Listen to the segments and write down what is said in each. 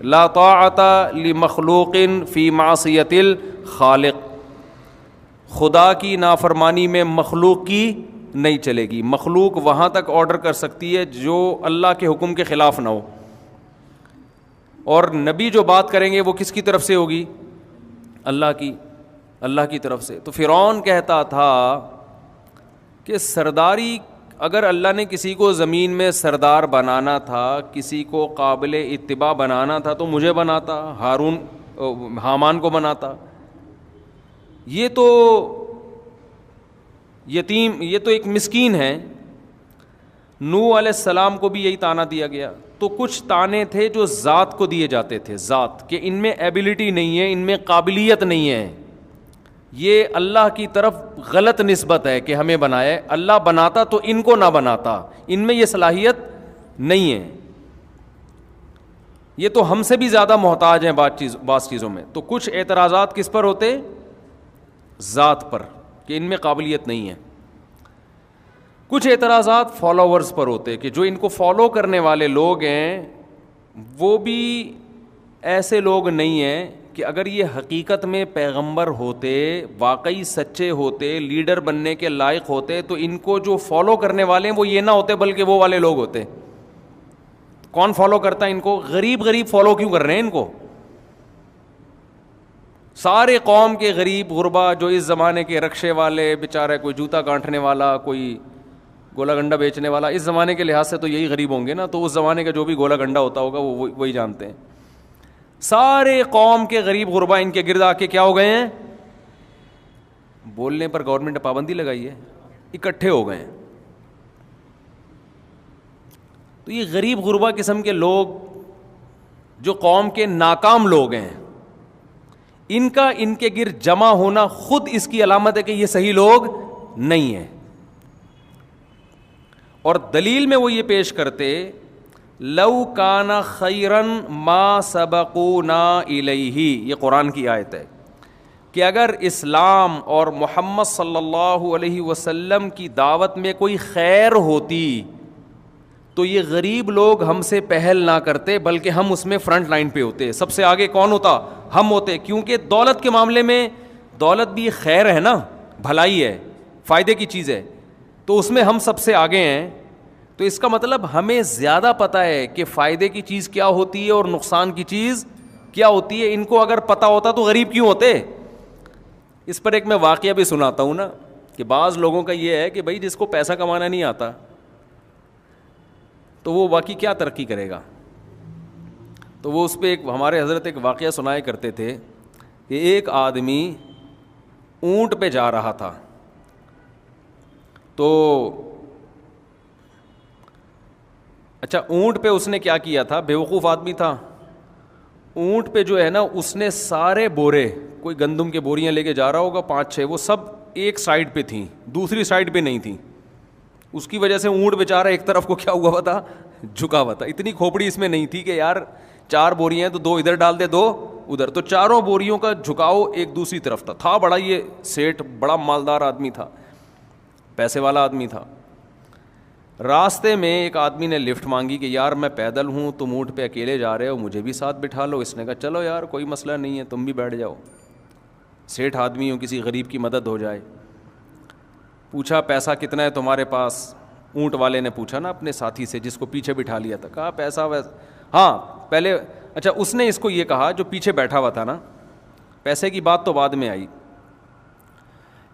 لا طاعت لمخلوق فی معصیت الخالق، خدا کی نافرمانی میں مخلوق کی نہیں چلے گی. مخلوق وہاں تک آرڈر کر سکتی ہے جو اللہ کے حکم کے خلاف نہ ہو، اور نبی جو بات کریں گے وہ کس کی طرف سے ہوگی؟ اللہ کی طرف سے. تو فرعون کہتا تھا کہ سرداری، اگر اللہ نے کسی کو زمین میں سردار بنانا تھا، کسی کو قابل اتباع بنانا تھا تو مجھے بناتا، حامان کو بناتا. یہ تو یتیم، یہ تو ایک مسکین ہے. نوح علیہ السلام کو بھی یہی تانا دیا گیا. تو کچھ تانے تھے جو ذات کو دیے جاتے تھے، ذات کہ ان میں ایبلٹی نہیں ہے، ان میں قابلیت نہیں ہے، یہ اللہ کی طرف غلط نسبت ہے کہ ہمیں بنایا ہے. اللہ بناتا تو ان کو نہ بناتا، ان میں یہ صلاحیت نہیں ہے، یہ تو ہم سے بھی زیادہ محتاج ہیں بعض چیزوں میں. تو کچھ اعتراضات کس پر ہوتے؟ ذات پر، کہ ان میں قابلیت نہیں ہے. کچھ اعتراضات فالوورز پر ہوتے کہ جو ان کو فالو کرنے والے لوگ ہیں وہ بھی ایسے لوگ نہیں ہیں کہ اگر یہ حقیقت میں پیغمبر ہوتے، واقعی سچے ہوتے، لیڈر بننے کے لائق ہوتے، تو ان کو جو فالو کرنے والے ہیں وہ یہ نہ ہوتے بلکہ وہ والے لوگ ہوتے. کون فالو کرتا ہے ان کو؟ غریب فالو کیوں کر رہے ہیں ان کو؟ سارے قوم کے غریب غربا جو اس زمانے کے رکشے والے، بیچارے کوئی جوتا گانٹھنے والا، کوئی گولا گنڈا بیچنے والا، اس زمانے کے لحاظ سے تو یہی غریب ہوں گے نا. تو اس زمانے کا جو بھی گولا گنڈا ہوتا ہوگا وہ وہی جانتے ہیں. سارے قوم کے غریب غربا ان کے گرد آ کے کیا ہو گئے ہیں؟ بولنے پر گورنمنٹ نے پابندی لگائی ہے، اکٹھے ہو گئے ہیں. تو یہ غریب غربا قسم کے لوگ جو قوم کے ناکام لوگ ہیں، ان کا ان کے گرد جمع ہونا خود اس کی علامت ہے کہ یہ صحیح لوگ نہیں ہیں. اور دلیل میں وہ یہ پیش کرتے، لو کان خیرا ما سبقونا الیہ، یہ قرآن کی آیت ہے کہ اگر اسلام اور محمد صلی اللہ علیہ وسلم کی دعوت میں کوئی خیر ہوتی تو یہ غریب لوگ ہم سے پہل نہ کرتے بلکہ ہم اس میں فرنٹ لائن پہ ہوتے. سب سے آگے کون ہوتا؟ ہم ہوتے. کیونکہ دولت کے معاملے میں دولت بھی خیر ہے نا، بھلائی ہے، فائدے کی چیز ہے، تو اس میں ہم سب سے آگے ہیں. تو اس کا مطلب ہمیں زیادہ پتہ ہے کہ فائدے کی چیز کیا ہوتی ہے اور نقصان کی چیز کیا ہوتی ہے. ان کو اگر پتہ ہوتا تو غریب کیوں ہوتے؟ اس پر ایک میں واقعہ بھی سناتا ہوں نا، کہ بعض لوگوں کا یہ ہے کہ بھائی جس کو پیسہ کمانا نہیں آتا تو وہ باقی کیا ترقی کرے گا. تو وہ اس پہ ایک ہمارے حضرت ایک واقعہ سنایا کرتے تھے کہ ایک آدمی اونٹ پہ جا رہا تھا. تو اچھا، اونٹ پہ اس نے کیا کیا تھا؟ بیوقوف آدمی تھا. اونٹ پہ جو ہے نا اس نے سارے بورے، کوئی گندم کے بوریاں لے کے جا رہا ہوگا 5-6، وہ سب ایک سائڈ پہ تھیں، دوسری سائڈ پہ نہیں تھیں. اس کی وجہ سے اونٹ بیچارہ ایک طرف کو کیا ہوا تھا؟ جھکا ہوا تھا. اتنی کھوپڑی اس میں نہیں تھی کہ یار 4 بوریاں ہیں تو 2 ادھر ڈال دے 2 ادھر. تو چاروں بوریوں کا جھکاؤ ایک دوسری طرف تھا. بڑا یہ سیٹ بڑا مالدار آدمی تھا، پیسے والا آدمی تھا. راستے میں ایک آدمی نے لفٹ مانگی کہ یار میں پیدل ہوں، تم اونٹ پہ اکیلے جا رہے ہو، مجھے بھی ساتھ بٹھا لو. اس نے کہا چلو یار کوئی مسئلہ نہیں ہے، تم بھی بیٹھ جاؤ، سیٹھ آدمی ہوں، کسی غریب کی مدد ہو جائے. پوچھا پیسہ کتنا ہے تمہارے پاس؟ اونٹ والے نے پوچھا نا اپنے ساتھی سے جس کو پیچھے بٹھا لیا تھا. کہا پیسہ ہاں پہلے، اچھا اس نے اس کو یہ کہا جو پیچھے بیٹھا ہوا تھا نا، پیسے کی بات تو بعد میں آئی.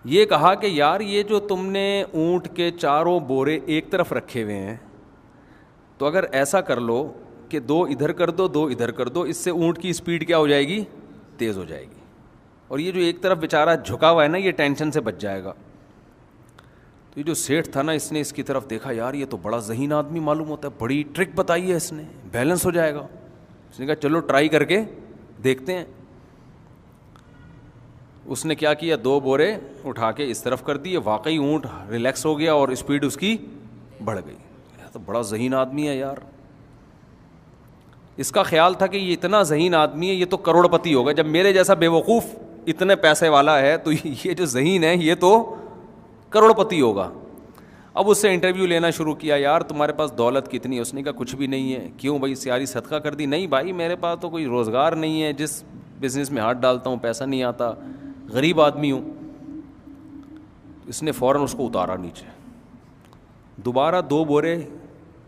یہ کہا کہ یار یہ جو تم نے اونٹ کے چاروں بورے ایک طرف رکھے ہوئے ہیں، تو اگر ایسا کر لو کہ 2 ادھر کر دو 2 ادھر کر دو، اس سے اونٹ کی سپیڈ کیا ہو جائے گی؟ تیز ہو جائے گی. اور یہ جو ایک طرف بیچارہ جھکا ہوا ہے نا، یہ ٹینشن سے بچ جائے گا. تو یہ جو سیٹھ تھا نا، اس نے اس کی طرف دیکھا، یار یہ تو بڑا ذہین آدمی معلوم ہوتا ہے، بڑی ٹرک بتائی ہے اس نے، بیلنس ہو جائے گا. اس نے کہا چلو ٹرائی کر کے دیکھتے ہیں. اس نے کیا کیا، 2 بورے اٹھا کے اس طرف کر دیے. واقعی اونٹ ریلیکس ہو گیا اور اسپیڈ اس کی بڑھ گئی. یہ تو بڑا ذہین آدمی ہے یار. اس کا خیال تھا کہ یہ اتنا ذہین آدمی ہے، یہ تو کروڑ پتی ہوگا. جب میرے جیسا بے وقوف اتنے پیسے والا ہے تو یہ جو ذہین ہے یہ تو کروڑ پتی ہوگا. اب اس سے انٹرویو لینا شروع کیا, یار تمہارے پاس دولت کتنی ہے؟ اس نے کہا کچھ بھی نہیں ہے. کیوں بھائی, سیاری صدقہ کر دی؟ نہیں بھائی میرے پاس تو کوئی روزگار نہیں ہے, جس بزنس میں ہاتھ ڈالتا ہوں پیسہ نہیں آتا, غریب آدمی ہوں. اس نے فوراً اس کو اتارا نیچے, دوبارہ 2 بورے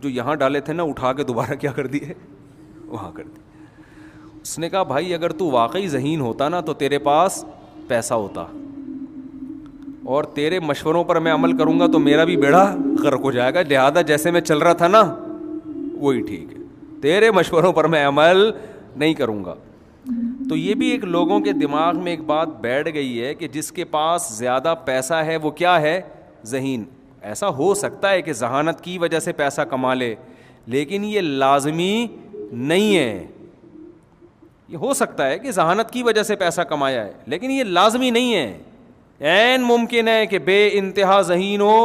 جو یہاں ڈالے تھے نا اٹھا کے دوبارہ کیا کر دیے, وہاں کر دیے. اس نے کہا بھائی اگر تو واقعی ذہین ہوتا نا تو تیرے پاس پیسہ ہوتا, اور تیرے مشوروں پر میں عمل کروں گا تو میرا بھی بیڑا غرق ہو جائے گا, لہذا جیسے میں چل رہا تھا نا وہی ٹھیک ہے, تیرے مشوروں پر میں عمل نہیں کروں گا. تو یہ بھی ایک لوگوں کے دماغ میں ایک بات بیٹھ گئی ہے کہ جس کے پاس زیادہ پیسہ ہے وہ کیا ہے, ذہین. ایسا ہو سکتا ہے کہ ذہانت کی وجہ سے پیسہ کما لے, لیکن یہ لازمی نہیں ہے. یہ ہو سکتا ہے کہ ذہانت کی وجہ سے پیسہ کمایا ہے, لیکن یہ لازمی نہیں ہے. عین ممکن ہے کہ بے انتہا ذہین ہو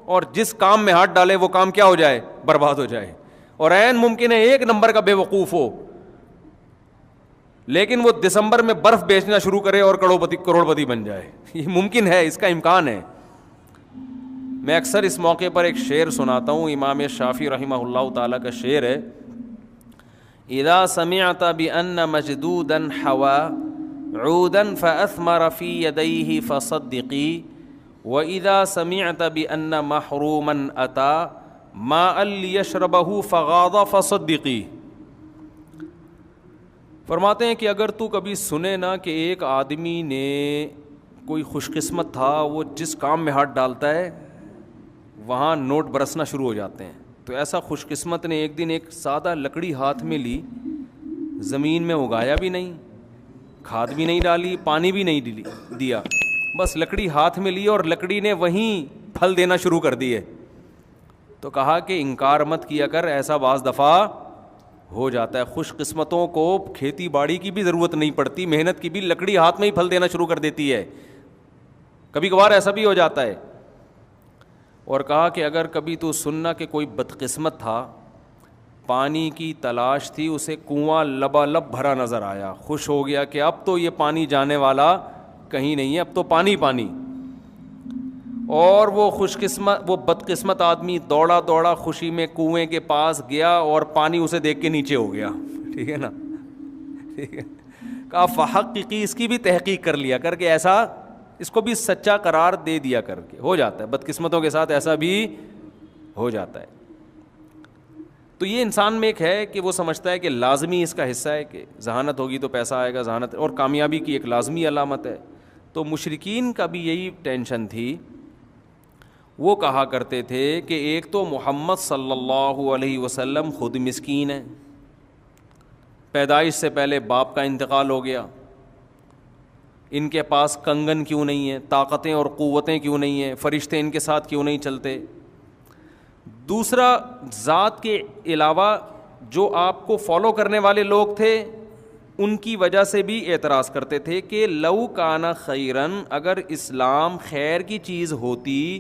اور جس کام میں ہاتھ ڈالے وہ کام کیا ہو جائے, برباد ہو جائے. اور عین ممکن ہے 1 نمبر کا بے وقوف ہو, لیکن وہ دسمبر میں برف بیچنا شروع کرے اور کروڑپتی بن جائے. یہ ممکن ہے, اس کا امکان ہے. میں اکثر اس موقع پر ایک شعر سناتا ہوں, امام شافعی رحمہ اللہ تعالیٰ کا شعر ہے, اذا سمعت بأن مجدودا حوا عودا فأثمر في يديه فصدقي وإذا سمعت بأن محروما أتى ماء ليشربه فغاض فصدقي. فرماتے ہیں کہ اگر تو کبھی سنے نا کہ ایک آدمی نے, کوئی خوش قسمت تھا, وہ جس کام میں ہاتھ ڈالتا ہے وہاں نوٹ برسنا شروع ہو جاتے ہیں, تو ایسا خوش قسمت نے ایک دن ایک سادہ لکڑی ہاتھ میں لی, زمین میں اگایا بھی نہیں, کھاد بھی نہیں ڈالی, پانی بھی نہیں دیا, بس لکڑی ہاتھ میں لی اور لکڑی نے وہیں پھل دینا شروع کر دیے. تو کہا کہ انکار مت کیا کر, ایسا بعض دفعہ ہو جاتا ہے. خوش قسمتوں کو کھیتی باڑی کی بھی ضرورت نہیں پڑتی, محنت کی بھی, لکڑی ہاتھ میں ہی پھل دینا شروع کر دیتی ہے. کبھی کبھار ایسا بھی ہو جاتا ہے. اور کہا کہ اگر کبھی تو سننا کہ کوئی بدقسمت تھا, پانی کی تلاش تھی, اسے کنواں لبالب بھرا نظر آیا, خوش ہو گیا کہ اب تو یہ پانی جانے والا کہیں نہیں ہے, اب تو پانی پانی. اور وہ وہ بدقسمت آدمی دوڑا دوڑا خوشی میں کنویں کے پاس گیا اور پانی اسے دیکھ کے نیچے ہو گیا. ٹھیک ہے نا, ٹھیک ہے. کہا فحققی, اس کی بھی تحقیق کر لیا کر کے, ایسا اس کو بھی سچا قرار دے دیا کر کے. ہو جاتا ہے بدقسمتوں کے ساتھ, ایسا بھی ہو جاتا ہے. تو یہ انسان میں ایک ہے کہ وہ سمجھتا ہے کہ لازمی اس کا حصہ ہے کہ ذہانت ہوگی تو پیسہ آئے گا, ذہانت اور کامیابی کی ایک لازمی علامت ہے. تو مشرکین کا بھی یہی ٹینشن تھی. وہ کہا کرتے تھے کہ ایک تو محمد صلی اللہ علیہ وسلم خود مسکین ہے, پیدائش سے پہلے باپ کا انتقال ہو گیا, ان کے پاس کنگن کیوں نہیں ہے, طاقتیں اور قوتیں کیوں نہیں ہیں, فرشتے ان کے ساتھ کیوں نہیں چلتے. دوسرا, ذات کے علاوہ جو آپ کو فالو کرنے والے لوگ تھے ان کی وجہ سے بھی اعتراض کرتے تھے کہ لو کانا خیرن, اگر اسلام خیر کی چیز ہوتی,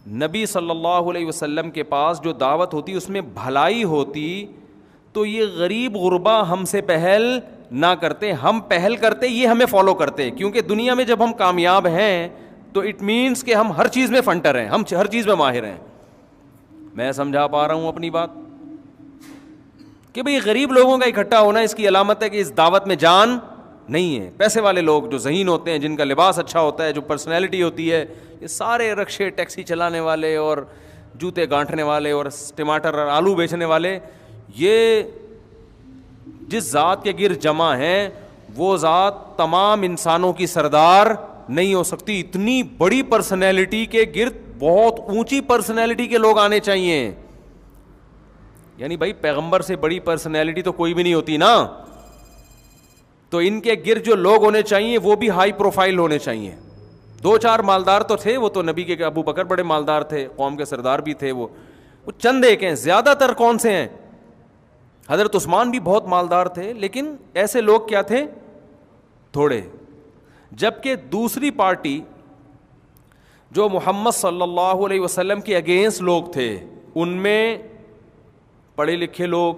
نبی صلی اللہ علیہ وسلم کے پاس جو دعوت ہوتی اس میں بھلائی ہوتی, تو یہ غریب غربا ہم سے پہل نہ کرتے, ہم پہل کرتے, یہ ہمیں فالو کرتے. کیونکہ دنیا میں جب ہم کامیاب ہیں تو اٹ مینس کہ ہم ہر چیز میں فنٹر ہیں, ہم ہر چیز میں ماہر ہیں. میں سمجھا پا رہا ہوں اپنی بات کہ بھئی غریب لوگوں کا اکٹھا ہونا اس کی علامت ہے کہ اس دعوت میں جان نہیں ہے. پیسے والے لوگ جو ذہین ہوتے ہیں, جن کا لباس اچھا ہوتا ہے, جو پرسنالٹی ہوتی ہے, یہ سارے رکشے ٹیکسی چلانے والے اور جوتے گانٹھنے والے اور ٹماٹر اور آلو بیچنے والے, یہ جس ذات کے گرد جمع ہیں وہ ذات تمام انسانوں کی سردار نہیں ہو سکتی. اتنی بڑی پرسنالٹی کے گرد بہت اونچی پرسنالٹی کے لوگ آنے چاہیے. یعنی بھائی پیغمبر سے بڑی پرسنالٹی تو کوئی بھی نہیں ہوتی نا, تو ان کے گرد جو لوگ ہونے چاہیے وہ بھی ہائی پروفائل ہونے چاہیے. 2-4 مالدار تو تھے, وہ تو نبی کے ابو بکر بڑے مالدار تھے, قوم کے سردار بھی تھے, وہ چند ایک ہیں. زیادہ تر کون سے ہیں؟ حضرت عثمان بھی بہت مالدار تھے, لیکن ایسے لوگ کیا تھے؟ تھوڑے. جبکہ دوسری پارٹی جو محمد صلی اللہ علیہ وسلم کے اگینسٹ لوگ تھے, ان میں پڑھے لکھے لوگ,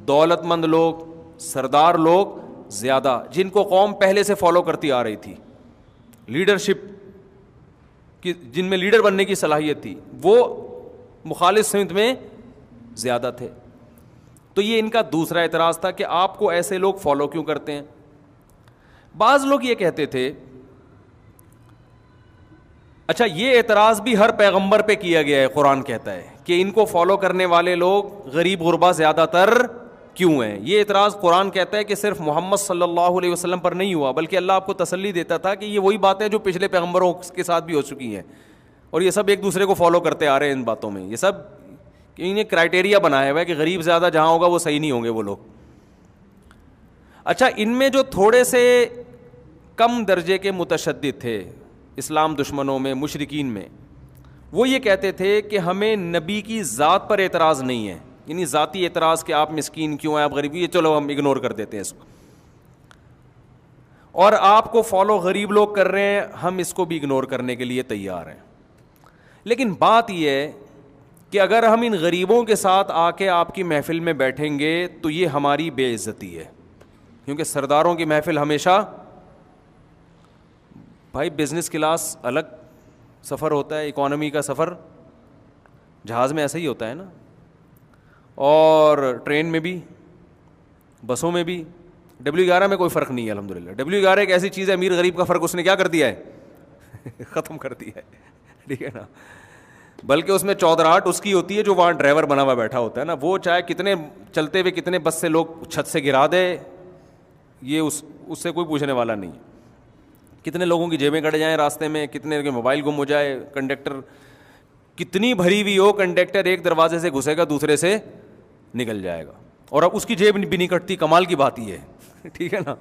دولت مند لوگ, سردار لوگ زیادہ, جن کو قوم پہلے سے فالو کرتی آ رہی تھی. لیڈرشپ جن میں لیڈر بننے کی صلاحیت تھی وہ مخالف سمت میں زیادہ تھے. تو یہ ان کا دوسرا اعتراض تھا کہ آپ کو ایسے لوگ فالو کیوں کرتے ہیں. بعض لوگ یہ کہتے تھے, اچھا یہ اعتراض بھی ہر پیغمبر پہ کیا گیا ہے, قرآن کہتا ہے کہ ان کو فالو کرنے والے لوگ غریب غربا زیادہ تر کیوں ہیں. یہ اعتراض قرآن کہتا ہے کہ صرف محمد صلی اللہ علیہ وسلم پر نہیں ہوا, بلکہ اللہ آپ کو تسلی دیتا تھا کہ یہ وہی باتیں جو پچھلے پیغمبروں کے ساتھ بھی ہو چکی ہیں, اور یہ سب ایک دوسرے کو فالو کرتے آ رہے ہیں ان باتوں میں. یہ سب انہیں کرائٹیریا بنایا ہوا ہے کہ غریب زیادہ جہاں ہوگا وہ صحیح نہیں ہوں گے وہ لوگ. اچھا ان میں جو تھوڑے سے کم درجے کے متشدد تھے اسلام دشمنوں میں, مشرکین میں, وہ یہ کہتے تھے کہ ہمیں نبی کی ذات پر اعتراض نہیں ہے, یعنی ذاتی اعتراض کہ آپ مسکین کیوں ہیں, آپ غریب, یہ چلو ہم اگنور کر دیتے ہیں اس کو, اور آپ کو فالو غریب لوگ کر رہے ہیں, ہم اس کو بھی اگنور کرنے کے لیے تیار ہیں. لیکن بات یہ ہے کہ اگر ہم ان غریبوں کے ساتھ آ کے آپ کی محفل میں بیٹھیں گے تو یہ ہماری بے عزتی ہے, کیونکہ سرداروں کی محفل ہمیشہ بھائی بزنس کلاس الگ سفر ہوتا ہے, اکانومی کا سفر جہاز میں ایسا ہی ہوتا ہے نا, اور ٹرین میں بھی, بسوں میں بھی. W11 میں کوئی فرق نہیں ہے الحمدللہ. W11 ایک ایسی چیز ہے, امیر غریب کا فرق اس نے کیا کر دیا ہے, ختم کر دیا ہے, ٹھیک ہے نا. بلکہ اس میں چودراہٹ اس کی ہوتی ہے جو وہاں ڈرائیور بنا ہوا بیٹھا ہوتا ہے نا, وہ چاہے کتنے چلتے ہوئے کتنے بس سے لوگ چھت سے گرا دے, یہ اس سے کوئی پوچھنے والا نہیں. کتنے لوگوں کی جیبیں کٹ جائیں راستے میں, کتنے کے موبائل گم ہو جائے, کنڈکٹر کتنی بھری ہوئی ہو, کنڈکٹر ایک دروازے سے گھسے گا دوسرے سے نکل جائے گا, اور اب اس کی جیب بھی نہیں کٹتی. کمال کی بات یہ ہے, ٹھیک ہے نا.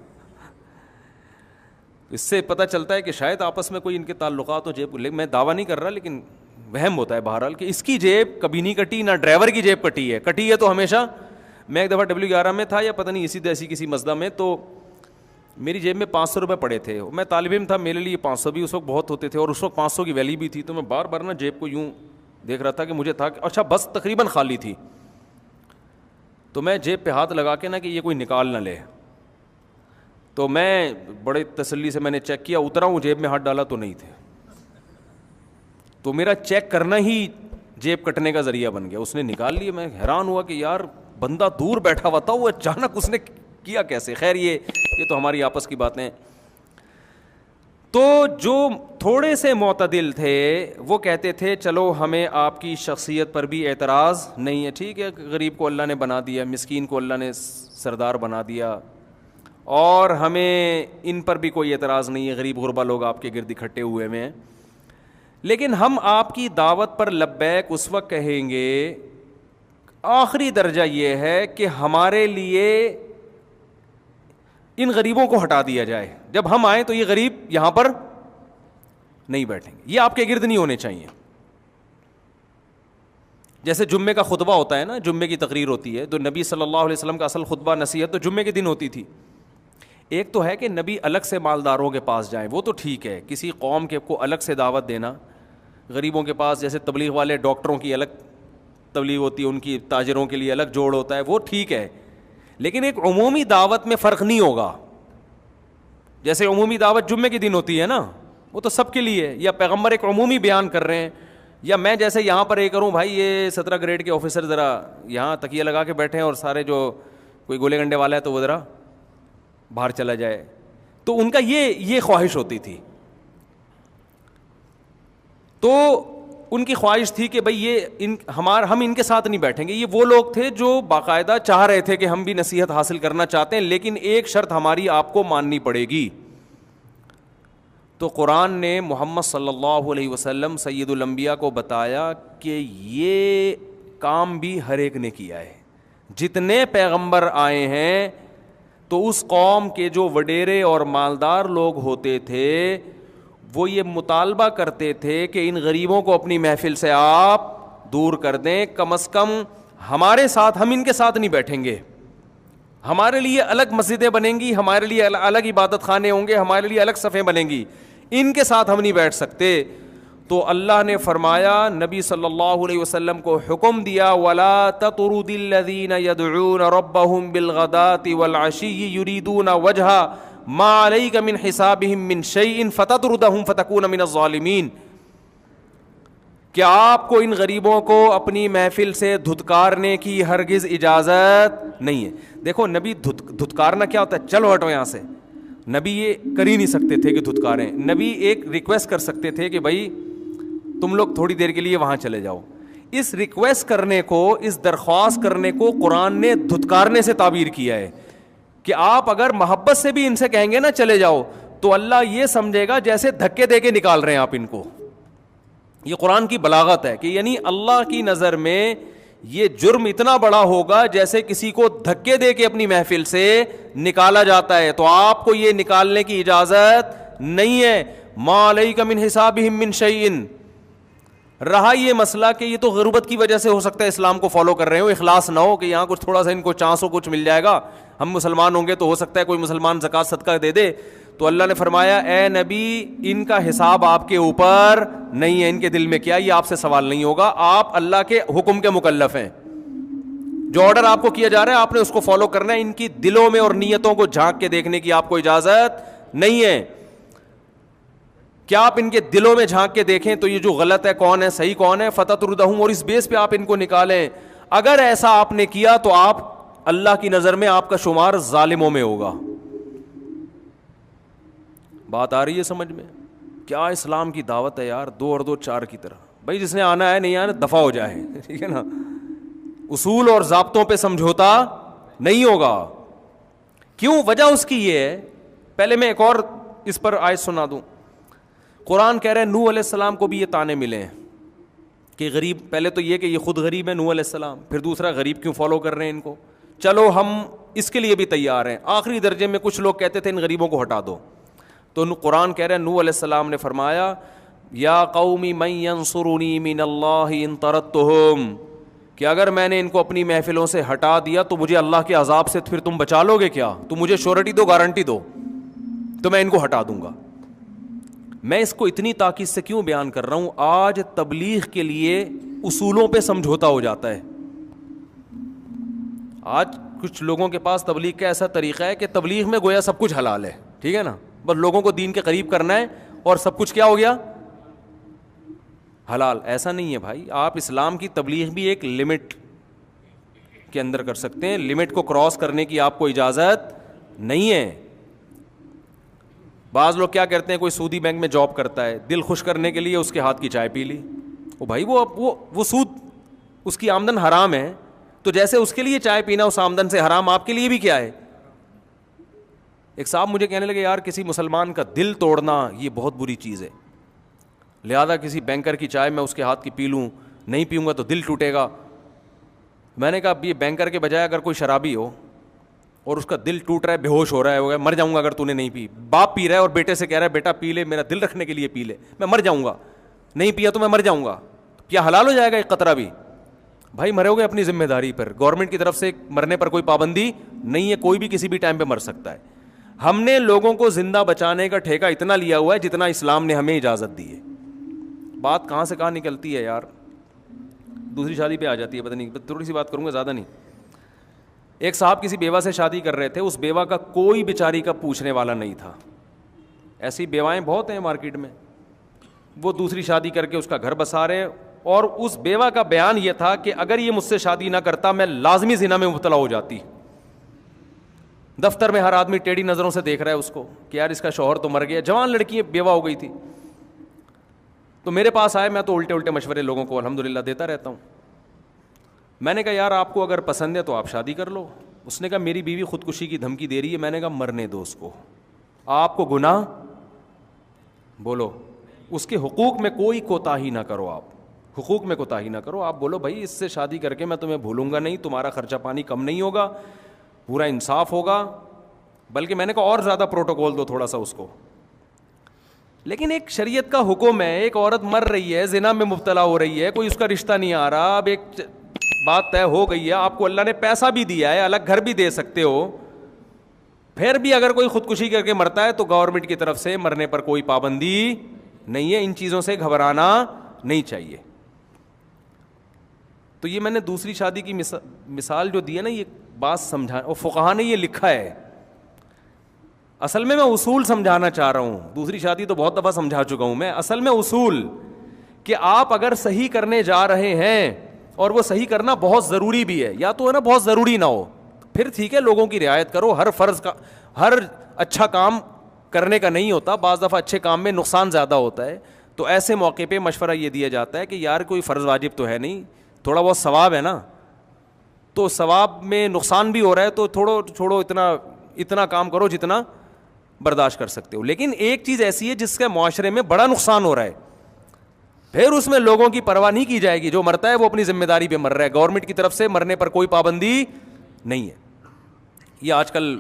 اس سے پتہ چلتا ہے کہ شاید آپس میں کوئی ان کے تعلقات ہو جیب, میں دعویٰ نہیں کر رہا لیکن وہم ہوتا ہے بہرحال کہ اس کی جیب کبھی نہیں کٹی, نہ ڈرائیور کی جیب کٹی ہے تو ہمیشہ. میں ایک دفعہ W11 میں تھا یا پتہ نہیں اسی ایسی کسی مسجد میں, تو میری جیب میں 500 روپے پڑے تھے. میں طالب علم تھا, میرے لیے 500 بھی اس وقت بہت ہوتے تھے, اور اس وقت 500 کی ویلیو بھی تھی. تو میں بار بار نا جیب کو یوں دیکھ رہا تھا کہ مجھے تھا اچھا بس تقریباً خالی تھی, تو میں جیب پہ ہاتھ لگا کے نا کہ یہ کوئی نکال نہ لے, تو میں بڑے تسلی سے میں نے چیک کیا, اترا ہوں جیب میں ہاتھ ڈالا تو نہیں تھے. تو میرا چیک کرنا ہی جیب کٹنے کا ذریعہ بن گیا. اس نے نکال لیے, میں حیران ہوا کہ یار بندہ دور بیٹھا ہوا تھا, وہ اچانک اس نے کیا کیسے. خیر یہ تو ہماری آپس کی باتیں. تو جو تھوڑے سے معتدل تھے وہ کہتے تھے چلو ہمیں آپ کی شخصیت پر بھی اعتراض نہیں ہے, ٹھیک ہے, غریب کو اللہ نے بنا دیا, مسکین کو اللہ نے سردار بنا دیا, اور ہمیں ان پر بھی کوئی اعتراض نہیں ہے, غریب غربا لوگ آپ کے گرد اکٹھے ہوئے ہیں, لیکن ہم آپ کی دعوت پر لبیک اس وقت کہیں گے. آخری درجہ یہ ہے کہ ہمارے لیے ان غریبوں کو ہٹا دیا جائے, جب ہم آئیں تو یہ غریب یہاں پر نہیں بیٹھیں گے, یہ آپ کے گرد نہیں ہونے چاہیے. جیسے جمعے کا خطبہ ہوتا ہے نا, جمعے کی تقریر ہوتی ہے, تو نبی صلی اللہ علیہ وسلم کا اصل خطبہ نصیحت تو جمعے کے دن ہوتی تھی. ایک تو ہے کہ نبی الگ سے مالداروں کے پاس جائیں, وہ تو ٹھیک ہے, کسی قوم کے کو الگ سے دعوت دینا, غریبوں کے پاس جیسے تبلیغ والے ڈاکٹروں کی الگ تبلیغ ہوتی ہے, ان کی تاجروں کے لیے الگ جوڑ ہوتا ہے, وہ ٹھیک ہے, لیکن ایک عمومی دعوت میں فرق نہیں ہوگا. جیسے عمومی دعوت جمعے کے دن ہوتی ہے نا, وہ تو سب کے لیے, یا پیغمبر ایک عمومی بیان کر رہے ہیں, یا میں جیسے یہاں پر یہ کروں بھائی یہ 17 گریڈ کے آفیسر ذرا یہاں تکیہ لگا کے بیٹھے ہیں, اور سارے جو کوئی گولے گنڈے والا ہے تو وہ ذرا باہر چلا جائے, تو ان کا یہ خواہش ہوتی تھی. تو ان کی خواہش تھی کہ بھئی یہ ہم ان کے ساتھ نہیں بیٹھیں گے. یہ وہ لوگ تھے جو باقاعدہ چاہ رہے تھے کہ ہم بھی نصیحت حاصل کرنا چاہتے ہیں, لیکن ایک شرط ہماری آپ کو ماننی پڑے گی. تو قرآن نے محمد صلی اللہ علیہ وسلم سید الانبیاء کو بتایا کہ یہ کام بھی ہر ایک نے کیا ہے. جتنے پیغمبر آئے ہیں تو اس قوم کے جو وڈیرے اور مالدار لوگ ہوتے تھے وہ یہ مطالبہ کرتے تھے کہ ان غریبوں کو اپنی محفل سے آپ دور کر دیں, کم از کم ہمارے ساتھ, ہم ان کے ساتھ نہیں بیٹھیں گے, ہمارے لیے الگ مسجدیں بنیں گی, ہمارے لیے الگ عبادت خانے ہوں گے, ہمارے لیے الگ صفیں بنیں گی, ان کے ساتھ ہم نہیں بیٹھ سکتے. تو اللہ نے فرمایا, نبی صلی اللہ علیہ وسلم کو حکم دیا, وَلَا تَطْرُدِ الَّذِينَ يَدْعُونَ رَبَّهُمْ بِالْغَدَاةِ وَالْعَشِيِّ يُرِيدُونَ وَجْهَهُ مَا عَلَيْكَ مِنْ حِسَابِهِمْ مِنْ شَيْءٍ فَتَطْرُدَهُمْ فَتَكُونَ مِنَ الظَّالِمِينَ. کہ آپ کو ان غریبوں کو اپنی محفل سے دھتکارنے کی ہرگز اجازت نہیں ہے. دیکھو نبی دھتکارنا کیا ہوتا ہے, چلو ہٹو یہاں سے. نبی یہ کر ہی نہیں سکتے تھے کہ دھتکاریں. نبی ایک ریکویسٹ کر سکتے تھے کہ بھائی تم لوگ تھوڑی دیر کے لیے وہاں چلے جاؤ. اس ریکویسٹ کرنے کو, اس درخواست کرنے کو قرآن نے دھتکارنے سے تعبیر کیا ہے کہ آپ اگر محبت سے بھی ان سے کہیں گے نا چلے جاؤ, تو اللہ یہ سمجھے گا جیسے دھکے دے کے نکال رہے ہیں آپ ان کو. یہ قرآن کی بلاغت ہے کہ یعنی اللہ کی نظر میں یہ جرم اتنا بڑا ہوگا جیسے کسی کو دھکے دے کے اپنی محفل سے نکالا جاتا ہے, تو آپ کو یہ نکالنے کی اجازت نہیں ہے. ما علیک من حسابہم من شیء. رہا یہ مسئلہ کہ یہ تو غربت کی وجہ سے ہو سکتا ہے اسلام کو فالو کر رہے ہو, اخلاص نہ ہو کہ یہاں کچھ تھوڑا سا ان کو چانس ہو, کچھ مل جائے گا, ہم مسلمان ہوں گے تو ہو سکتا ہے کوئی مسلمان زکوٰۃ صدقہ دے دے. تو اللہ نے فرمایا اے نبی ان کا حساب آپ کے اوپر نہیں ہے, ان کے دل میں کیا یہ آپ سے سوال نہیں ہوگا, آپ اللہ کے حکم کے مکلف ہیں. جو آرڈر آپ کو کیا جا رہا ہے آپ نے اس کو فالو کرنا ہے. ان کی دلوں میں اور نیتوں کو جھانک کے دیکھنے کی آپ کو اجازت نہیں ہے. کیا آپ ان کے دلوں میں جھانک کے دیکھیں تو یہ جو غلط ہے کون ہے, صحیح کون ہے, فتطردہم, اور اس بیس پہ آپ ان کو نکالیں. اگر ایسا آپ نے کیا تو آپ اللہ کی نظر میں آپ کا شمار ظالموں میں ہوگا. بات آ رہی ہے سمجھ میں؟ کیا اسلام کی دعوت ہے یار, 2 اور 2 4 کی طرح. بھائی جس نے آنا ہے نہیں آنا دفع ہو جائے, ٹھیک ہے نا. اصول اور ضابطوں پہ سمجھوتا نہیں ہوگا. کیوں؟ وجہ اس کی یہ ہے. پہلے میں ایک اور اس پر آیت سنا دوں. قرآن کہہ رہے ہیں نوح علیہ السلام کو بھی یہ تانے ملے ہیں کہ غریب, پہلے تو یہ کہ یہ خود غریب ہے نوح علیہ السلام, پھر دوسرا غریب کیوں فالو کر رہے ہیں ان کو. چلو ہم اس کے لیے بھی تیار ہیں. آخری درجے میں کچھ لوگ کہتے تھے ان غریبوں کو ہٹا دو. تو قرآن کہہ رہے ہیں نوح علیہ السلام نے فرمایا یا قومی من ینصرنی من اللہ ان طردتہم, کہ اگر میں نے ان کو اپنی محفلوں سے ہٹا دیا تو مجھے اللہ کے عذاب سے پھر تم بچا لو گے کیا؟ تم مجھے شورٹی دو, گارنٹی دو, تو میں ان کو ہٹا دوں گا. میں اس کو اتنی تاکید سے کیوں بیان کر رہا ہوں؟ آج تبلیغ کے لیے اصولوں پہ سمجھوتا ہو جاتا ہے. آج کچھ لوگوں کے پاس تبلیغ کا ایسا طریقہ ہے کہ تبلیغ میں گویا سب کچھ حلال ہے, ٹھیک ہے نا, بس لوگوں کو دین کے قریب کرنا ہے اور سب کچھ کیا ہو گیا حلال. ایسا نہیں ہے بھائی. آپ اسلام کی تبلیغ بھی ایک لمٹ کے اندر کر سکتے ہیں, لمٹ کو کراس کرنے کی آپ کو اجازت نہیں ہے. بعض لوگ کیا کرتے ہیں, کوئی سودی بینک میں جاب کرتا ہے, دل خوش کرنے کے لیے اس کے ہاتھ کی چائے پی لی. وہ بھائی وہ سود اس کی آمدن حرام ہے, تو جیسے اس کے لیے چائے پینا اس آمدن سے حرام, آپ کے لیے بھی کیا ہے. ایک صاحب مجھے کہنے لگے یار کسی مسلمان کا دل توڑنا یہ بہت بری چیز ہے, لہذا کسی بینکر کی چائے میں اس کے ہاتھ کی پی لوں, نہیں پیوں گا تو دل ٹوٹے گا. میں نے کہا اب یہ بینکر کے بجائے اگر کوئی شرابی ہو اور اس کا دل ٹوٹ رہا ہے, بے ہوش ہو رہا ہے, مر جاؤں گا اگر تو نے نہیں پی, باپ پی رہا ہے اور بیٹے سے کہہ رہا ہے بیٹا پی لے, میرا دل رکھنے کے لیے پی لے, میں مر جاؤں گا, نہیں پیا تو میں مر جاؤں گا, کیا حلال ہو جائے گا ایک قطرہ بھی؟ بھائی مرو گے اپنی ذمہ داری پر, گورنمنٹ کی طرف سے مرنے پر کوئی پابندی نہیں ہے, کوئی بھی کسی بھی ٹائم پہ مر سکتا ہے. ہم نے لوگوں کو زندہ بچانے کا ٹھیکہ اتنا لیا ہوا ہے جتنا اسلام نے ہمیں اجازت دی ہے. بات کہاں سے کہاں نکلتی ہے یار, دوسری شادی پہ آ جاتی ہے. پتہ نہیں, تھوڑی سی بات کروں گا, زیادہ نہیں. ایک صاحب کسی بیوہ سے شادی کر رہے تھے, اس بیوہ کا کوئی بیچاری کا پوچھنے والا نہیں تھا. ایسی بیوائیں بہت ہیں مارکیٹ میں, وہ دوسری شادی کر کے اس کا گھر بسا رہے ہیں, اور اس بیوہ کا بیان یہ تھا کہ اگر یہ مجھ سے شادی نہ کرتا میں لازمی زنا میں مبتلا ہو جاتی. دفتر میں ہر آدمی ٹیڑھی نظروں سے دیکھ رہا ہے اس کو کہ یار اس کا شوہر تو مر گیا, جوان لڑکی بیوہ ہو گئی تھی. تو میرے پاس آئے, میں تو الٹے مشورے لوگوں کو الحمدللہ دیتا رہتا ہوں. میں نے کہا یار آپ کو اگر پسند ہے تو آپ شادی کر لو. اس نے کہا میری بیوی خودکشی کی دھمکی دے رہی ہے. میں نے کہا مرنے دو اس کو, آپ کو گناہ, بولو اس کے حقوق میں کوئی کوتاہی نہ کرو, آپ حقوق میں کوتاہی نہ کرو. آپ بولو بھائی اس سے شادی کر کے میں تمہیں بھولوں گا نہیں, تمہارا خرچہ پانی کم نہیں ہوگا, پورا انصاف ہوگا, بلکہ میں نے کہا اور زیادہ پروٹوکول دو تھوڑا سا اس کو. لیکن ایک شریعت کا حکم ہے, ایک عورت مر رہی ہے, زنا میں مبتلا ہو رہی ہے, کوئی اس کا رشتہ نہیں آ رہا, اب ایک بات طے ہو گئی ہے, آپ کو اللہ نے پیسہ بھی دیا ہے, الگ گھر بھی دے سکتے ہو, پھر بھی اگر کوئی خودکشی کر کے مرتا ہے تو گورنمنٹ کی طرف سے مرنے پر کوئی پابندی نہیں ہے. ان چیزوں سے گھبرانا نہیں چاہیے. تو یہ میں نے دوسری شادی کی مثال جو دی ہے نا, یہ بات سمجھا, اور فقہا نے یہ لکھا ہے. اصل میں اصول سمجھانا چاہ رہا ہوں, دوسری شادی تو بہت دفعہ سمجھا چکا ہوں میں. اصل میں اصول کہ آپ اگر صحیح کرنے جا رہے ہیں اور وہ صحیح کرنا بہت ضروری بھی ہے, یا تو ہے نا بہت ضروری نہ ہو, پھر ٹھیک ہے لوگوں کی رعایت کرو, ہر فرض کا, ہر اچھا کام کرنے کا نہیں ہوتا, بعض دفعہ اچھے کام میں نقصان زیادہ ہوتا ہے, تو ایسے موقع پہ مشورہ یہ دیا جاتا ہے کہ یار کوئی فرض واجب تو ہے نہیں, تھوڑا بہت ثواب ہے نا, تو ثواب میں نقصان بھی ہو رہا ہے تو چھوڑو اتنا کام کرو جتنا برداشت کر سکتے ہو. لیکن ایک چیز ایسی ہے جس کے معاشرے میں بڑا نقصان ہو رہا ہے, پھر اس میں لوگوں کی پرواہ نہیں کی جائے گی, جو مرتا ہے وہ اپنی ذمہ داری پہ مر رہا ہے, گورنمنٹ کی طرف سے مرنے پر کوئی پابندی نہیں ہے. یہ آج کل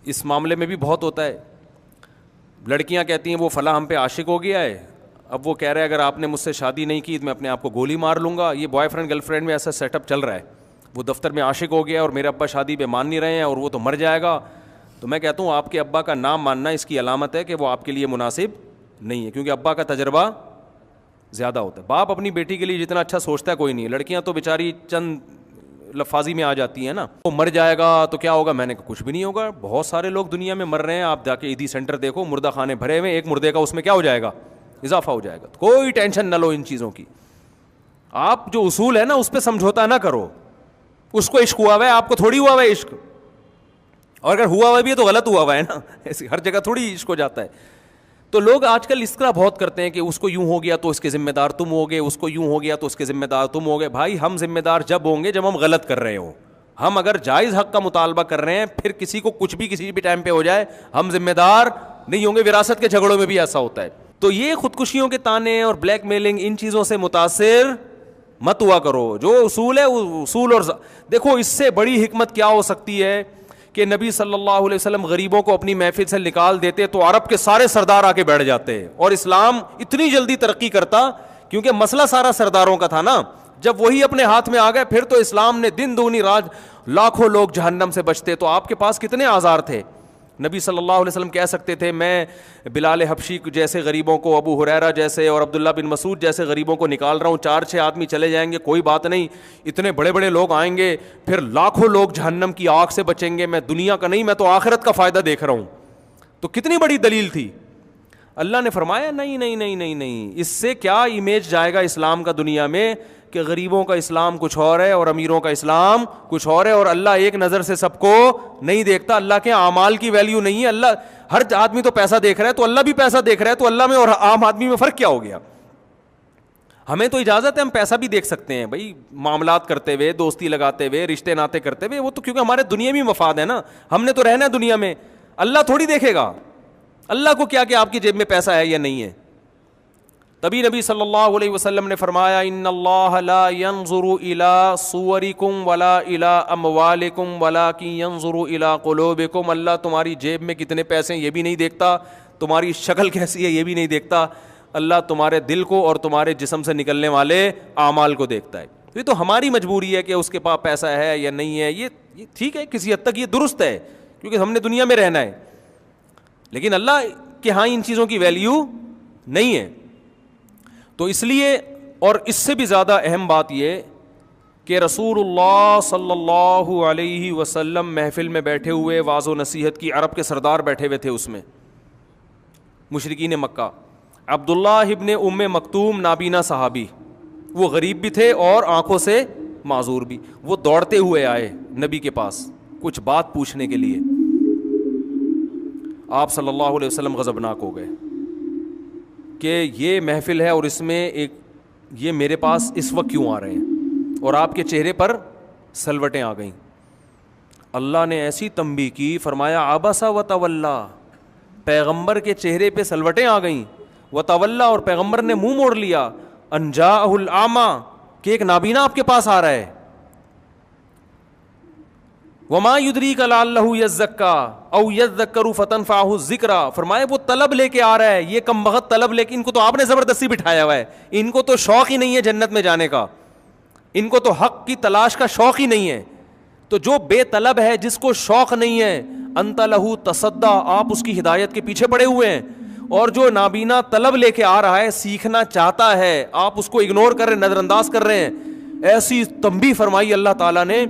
اس معاملے میں بھی بہت ہوتا ہے, لڑکیاں کہتی ہیں وہ فلاں ہم پہ عاشق ہو گیا ہے, اب وہ کہہ رہے ہیں اگر آپ نے مجھ سے شادی نہیں کی تو میں اپنے آپ کو گولی مار لوں گا. یہ بوائے فرینڈ گرل فرینڈ میں ایسا سیٹ اپ چل رہا ہے, وہ دفتر میں عاشق ہو گیا اور میرے ابا شادی پہ مان نہیں رہے ہیں اور وہ تو مر جائے گا. تو میں کہتا ہوں آپ کے ابا کا نام ماننا اس کی علامت ہے کہ وہ آپ کے لیے مناسب نہیں ہے, کیونکہ ابا کا تجربہ زیادہ ہوتا ہے. باپ اپنی بیٹی کے لیے جتنا اچھا سوچتا ہے کوئی نہیں, لڑکیاں تو بیچاری چند لفاظی میں آ جاتی ہیں نا, وہ مر جائے گا تو کیا ہوگا, میں نے کہا کچھ بھی نہیں ہوگا, بہت سارے لوگ دنیا میں مر رہے ہیں, آپ جا کے عیدی سینٹر دیکھو, مردہ خانے بھرے ہوئے, ایک مردے کا اس میں کیا ہو جائے گا, اضافہ ہو جائے گا. کوئی ٹینشن نہ لو ان چیزوں کی, آپ جو اصول ہے نا اس پہ سمجھوتا نہ کرو. اس کو عشق ہوا ہوا ہے, آپ کو تھوڑی ہوا ہوا ہے عشق, اور اگر ہوا ہوا بھی ہے تو غلط ہوا ہوا ہے نا, ایسی ہر جگہ تھوڑی عشق ہو جاتا ہے. تو لوگ آج کل اس طرح بہت کرتے ہیں کہ اس کو یوں ہو گیا تو اس کے ذمہ دار تم ہوگے, اس کو یوں ہو گیا تو اس کے ذمہ دار تم ہوگے. بھائی ہم ذمہ دار جب ہوں گے جب ہم غلط کر رہے ہوں, ہم اگر جائز حق کا مطالبہ کر رہے ہیں, پھر کسی کو کچھ بھی کسی بھی ٹائم پہ ہو جائے, ہم ذمہ دار نہیں ہوں گے. وراثت کے جھگڑوں میں بھی ایسا ہوتا ہے. تو یہ خودکشیوں کے تانے اور بلیک میلنگ, ان چیزوں سے متاثر مت ہوا کرو. جو اصول ہے اصول, اور دیکھو اس سے بڑی حکمت کیا ہو سکتی ہے کہ نبی صلی اللہ علیہ وسلم غریبوں کو اپنی محفل سے نکال دیتے تو عرب کے سارے سردار آ کے بیٹھ جاتے, اور اسلام اتنی جلدی ترقی کرتا, کیونکہ مسئلہ سارا سرداروں کا تھا نا. جب وہی اپنے ہاتھ میں آ گئے پھر تو اسلام نے دن دگنی رات, لاکھوں لوگ جہنم سے بچتے. تو آپ کے پاس کتنے آزار تھے. نبی صلی اللہ علیہ وسلم کہہ سکتے تھے میں بلال حبشی جیسے غریبوں کو, ابو ہریرہ جیسے اور عبداللہ بن مسعود جیسے غریبوں کو نکال رہا ہوں, 4-6 آدمی چلے جائیں گے کوئی بات نہیں, اتنے بڑے بڑے لوگ آئیں گے, پھر لاکھوں لوگ جہنم کی آگ سے بچیں گے, میں دنیا کا نہیں, میں تو آخرت کا فائدہ دیکھ رہا ہوں. تو کتنی بڑی دلیل تھی. اللہ نے فرمایا نہیں نہیں نہیں نہیں نہیں, اس سے کیا امیج جائے گا اسلام کا دنیا میں کہ غریبوں کا اسلام کچھ اور ہے اور امیروں کا اسلام کچھ اور ہے, اور اللہ ایک نظر سے سب کو نہیں دیکھتا. اللہ کے اعمال کی ویلیو نہیں ہے. اللہ ہر آدمی تو پیسہ دیکھ رہا ہے, تو اللہ بھی پیسہ دیکھ رہا ہے, تو اللہ میں اور عام آدمی میں فرق کیا ہو گیا. ہمیں تو اجازت ہے, ہم پیسہ بھی دیکھ سکتے ہیں بھائی, معاملات کرتے ہوئے, دوستی لگاتے ہوئے, رشتے ناتے کرتے ہوئے, وہ تو کیونکہ ہمارے دنیاوی مفاد ہے نا, ہم نے تو رہنا ہے دنیا میں. اللہ تھوڑی دیکھے گا, اللہ کو کیا کہ آپ کی جیب میں پیسہ ہے یا نہیں ہے. تبھی نبی صلی اللہ علیہ وسلم نے فرمایا ان اللہ لا ينظر الى صورکم ولا الى اموالکم ولکن ينظر الى قلوبکم. اللہ تمہاری جیب میں کتنے پیسے ہیں یہ بھی نہیں دیکھتا, تمہاری شکل کیسی ہے یہ بھی نہیں دیکھتا, اللہ تمہارے دل کو اور تمہارے جسم سے نکلنے والے اعمال کو دیکھتا ہے. یہ تو ہماری مجبوری ہے کہ اس کے پاس پیسہ ہے یا نہیں ہے, یہ ٹھیک ہے, کسی حد تک یہ درست ہے کیونکہ ہم نے دنیا میں رہنا ہے, لیکن اللہ کے ہاں ان چیزوں کی ویلیو نہیں ہے. تو اس لیے, اور اس سے بھی زیادہ اہم بات یہ کہ رسول اللہ صلی اللہ علیہ وسلم محفل میں بیٹھے ہوئے واعظ و نصیحت کی, عرب کے سردار بیٹھے ہوئے تھے اس میں, مشرکین مکہ. عبداللہ ابن ام مکتوم نابینا صحابی, وہ غریب بھی تھے اور آنکھوں سے معذور بھی, وہ دوڑتے ہوئے آئے نبی کے پاس کچھ بات پوچھنے کے لیے. آپ صلی اللہ علیہ وسلم غضبناک ہو گئے کہ یہ محفل ہے اور اس میں یہ میرے پاس اس وقت کیوں آ رہے ہیں, اور آپ کے چہرے پر سلوٹیں آ گئیں. اللہ نے ایسی تنبیہ کی, فرمایا عبس و تولا, پیغمبر کے چہرے پہ سلوٹیں آ گئیں, و تولا, اور پیغمبر نے منہ موڑ لیا, ان جاءہ الاعمی, کہ ایک نابینا آپ کے پاس آ رہا ہے. وما یدریک لعلہ یزکا او یذکر فتنفعہ الذکرى, فرمایا وہ طلب لے کے آ رہا ہے, یہ کم بخت طلب لے کے, ان کو تو آپ نے زبردستی بٹھایا ہوا ہے, ان کو تو شوق ہی نہیں ہے جنت میں جانے کا, ان کو تو حق کی تلاش کا شوق ہی نہیں ہے. تو جو بے طلب ہے, جس کو شوق نہیں ہے, انت لہ تصدی, آپ اس کی ہدایت کے پیچھے پڑے ہوئے ہیں. اور جو نابینا طلب لے کے آ رہا ہے, سیکھنا چاہتا ہے, آپ اس کو اگنور کر رہے ہیں, نظر انداز کر رہے ہیں. ایسی تنبیہ فرمائی اللہ تعالیٰ نے,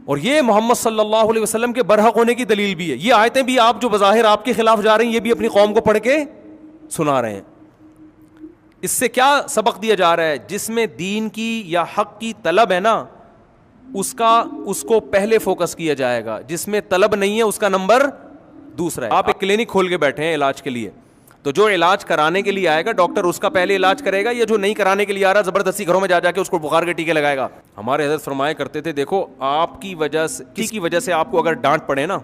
اور یہ محمد صلی اللہ علیہ وسلم کے برحق ہونے کی دلیل بھی ہے. یہ آیتیں بھی آپ جو بظاہر آپ کے خلاف جا رہی ہیں, یہ بھی اپنی قوم کو پڑھ کے سنا رہے ہیں اس سے کیا سبق دیا جا رہا ہے؟ جس میں دین کی یا حق کی طلب ہے نا اس کو پہلے فوکس کیا جائے گا، جس میں طلب نہیں ہے اس کا نمبر دوسرا ہے. آپ ایک کلینک کھول کے بیٹھے ہیں علاج کے لیے، تو جو علاج کرانے کے لیے آئے گا ڈاکٹر اس کا پہلے علاج کرے گا، یا جو نہیں کرانے کے لیے آ رہا زبردستی گھروں میں جا کے اس کو بخار کے ٹیکے لگائے گا؟ ہمارے حضرت فرمایا کرتے تھے دیکھو آپ کی وجہ سے، کسی کی وجہ سے آپ کو اگر ڈانٹ پڑے نا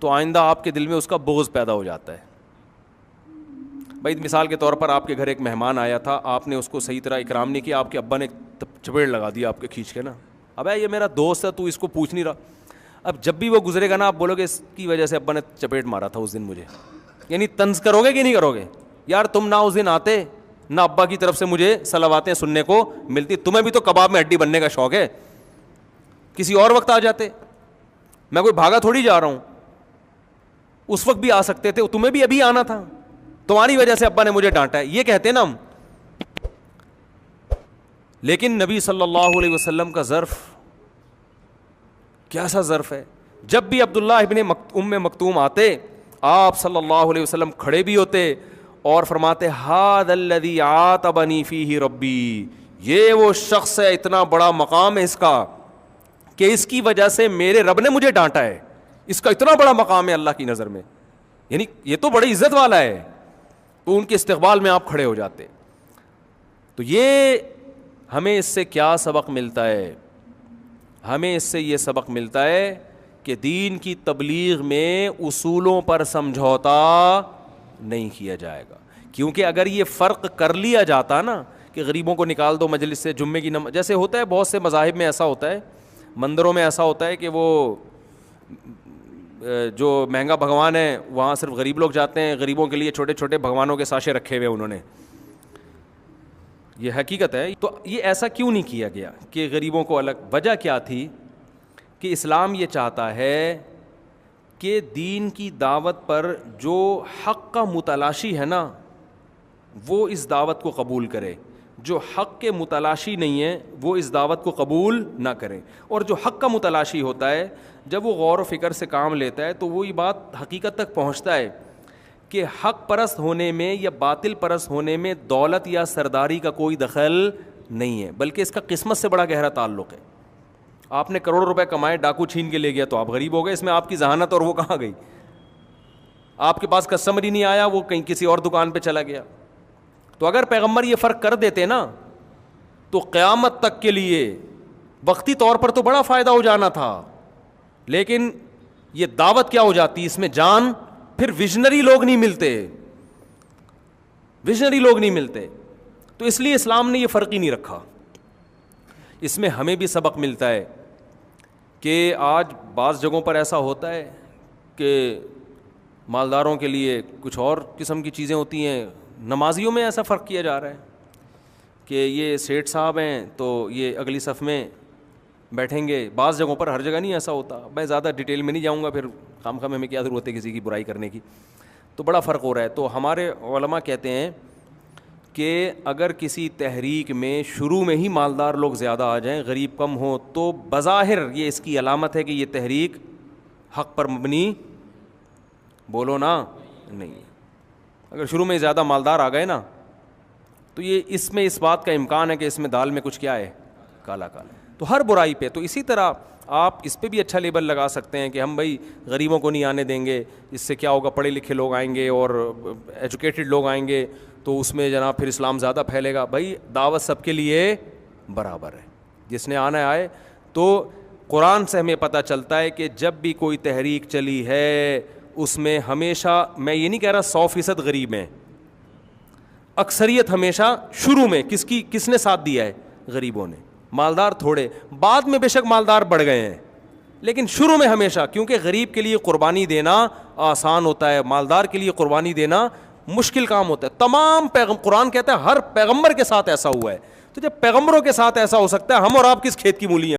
تو آئندہ آپ کے دل میں اس کا بغض پیدا ہو جاتا ہے. بھائی مثال کے طور پر آپ کے گھر ایک مہمان آیا تھا، آپ نے اس کو صحیح طرح اکرام نہیں کیا، آپ کے ابا نے چپیڑ لگا دیا آپ کے کھینچ کے نا، اب یہ میرا دوست ہے تو اس کو پوچھ نہیں رہا. اب جب بھی وہ گزرے گا نا آپ بولو گے اس کی وجہ سے ابا نے چپیٹ مارا تھا اس دن مجھے، یعنی طنز کرو گے کہ نہیں کرو گے؟ یار تم نہ اس دن آتے نہ ابا کی طرف سے مجھے صلواتیں سننے کو ملتی، تمہیں بھی تو کباب میں ہڈی بننے کا شوق ہے، کسی اور وقت آ جاتے. میں کوئی بھاگا تھوڑی جا رہا ہوں، اس وقت بھی آ سکتے تھے، تمہیں بھی ابھی آنا تھا، تمہاری وجہ سے ابا نے مجھے ڈانٹا ہے، یہ کہتے ہیں نا ہم. لیکن نبی صلی اللہ علیہ وسلم کا ظرف کیسا ظرف ہے، جب بھی عبداللہ ابن ام مکتوم آتے آپ صلی اللہ علیہ وسلم کھڑے بھی ہوتے اور فرماتے ھذا الذی عاتبنی فیہ ربی، یہ وہ شخص ہے اتنا بڑا مقام ہے اس کا کہ اس کی وجہ سے میرے رب نے مجھے ڈانٹا ہے، اس کا اتنا بڑا مقام ہے اللہ کی نظر میں، یعنی یہ تو بڑی عزت والا ہے. تو ان کے استقبال میں آپ کھڑے ہو جاتے. تو یہ ہمیں اس سے کیا سبق ملتا ہے؟ ہمیں اس سے یہ سبق ملتا ہے کہ دین کی تبلیغ میں اصولوں پر سمجھوتا نہیں کیا جائے گا، کیونکہ اگر یہ فرق کر لیا جاتا نا کہ غریبوں کو نکال دو مجلس سے، جمعے کی جیسے ہوتا ہے بہت سے مذاہب میں ایسا ہوتا ہے، مندروں میں ایسا ہوتا ہے کہ وہ جو مہنگا بھگوان ہے وہاں صرف غریب لوگ جاتے ہیں، غریبوں کے لیے چھوٹے چھوٹے بھگوانوں کے ساشے رکھے ہوئے انہوں نے، یہ حقیقت ہے. تو یہ ایسا کیوں نہیں کیا گیا کہ غریبوں کو الگ؟ وجہ کیا تھی کہ اسلام یہ چاہتا ہے کہ دین کی دعوت پر جو حق کا متلاشی ہے نا وہ اس دعوت کو قبول کرے، جو حق کے متلاشی نہیں ہے وہ اس دعوت کو قبول نہ کرے. اور جو حق کا متلاشی ہوتا ہے جب وہ غور و فکر سے کام لیتا ہے تو وہی بات حقیقت تک پہنچتا ہے کہ حق پرست ہونے میں یا باطل پرست ہونے میں دولت یا سرداری کا کوئی دخل نہیں ہے، بلکہ اس کا قسمت سے بڑا گہرا تعلق ہے. آپ نے کروڑوں روپے کمائے، ڈاکو چھین کے لے گیا تو آپ غریب ہو گئے، اس میں آپ کی ذہانت اور وہ کہاں گئی؟ آپ کے پاس کسٹمر ہی نہیں آیا، وہ کہیں کسی اور دکان پہ چلا گیا. تو اگر پیغمبر یہ فرق کر دیتے نا تو قیامت تک کے لیے وقتی طور پر تو بڑا فائدہ ہو جانا تھا، لیکن یہ دعوت کیا ہو جاتی اس میں جان. پھر ویژنری لوگ نہیں ملتے، ویژنری لوگ نہیں ملتے. تو اس لیے اسلام نے یہ فرق ہی نہیں رکھا. اس میں ہمیں بھی سبق ملتا ہے کہ آج بعض جگہوں پر ایسا ہوتا ہے کہ مالداروں کے لیے کچھ اور قسم کی چیزیں ہوتی ہیں. نمازیوں میں ایسا فرق کیا جا رہا ہے کہ یہ سیٹھ صاحب ہیں تو یہ اگلی صف میں بیٹھیں گے. بعض جگہوں پر، ہر جگہ نہیں ایسا ہوتا. میں زیادہ ڈیٹیل میں نہیں جاؤں گا، پھر خام خواہ ہمیں کیا ضرورت ہے کسی کی برائی کرنے کی. تو بڑا فرق ہو رہا ہے. تو ہمارے علماء کہتے ہیں کہ اگر کسی تحریک میں شروع میں ہی مالدار لوگ زیادہ آ جائیں، غریب کم ہوں، تو بظاہر یہ اس کی علامت ہے کہ یہ تحریک حق پر مبنی بولو نا نہیں. اگر شروع میں زیادہ مالدار آ گئے نا تو یہ اس میں اس بات کا امکان ہے کہ اس میں دال میں کچھ کیا ہے، کالا کالا. تو ہر برائی پہ، تو اسی طرح آپ اس پہ بھی اچھا لیبل لگا سکتے ہیں کہ ہم بھائی غریبوں کو نہیں آنے دیں گے. اس سے کیا ہوگا، پڑھے لکھے لوگ آئیں گے اور ایجوکیٹڈ لوگ آئیں گے تو اس میں جناب پھر اسلام زیادہ پھیلے گا. بھائی دعوت سب کے لیے برابر ہے، جس نے آنا آئے. تو قرآن سے ہمیں پتہ چلتا ہے کہ جب بھی کوئی تحریک چلی ہے اس میں ہمیشہ، میں یہ نہیں کہہ رہا 100% غریب ہیں، اکثریت ہمیشہ شروع میں کس نے ساتھ دیا ہے؟ غریبوں نے. مالدار تھوڑے، بعد میں بے شک مالدار بڑھ گئے ہیں، لیکن شروع میں ہمیشہ، کیونکہ غریب کے لیے قربانی دینا آسان ہوتا ہے، مالدار کے لیے قربانی دینا مشکل کام ہوتا ہے. تمام قرآن کہتا ہے ہر پیغمبر کے ساتھ ایسا ہوا ہے. تو جب پیغمبروں کے ساتھ ایسا ہو سکتا ہے، ہم اور آپ کس کھیت کی مولی ہیں؟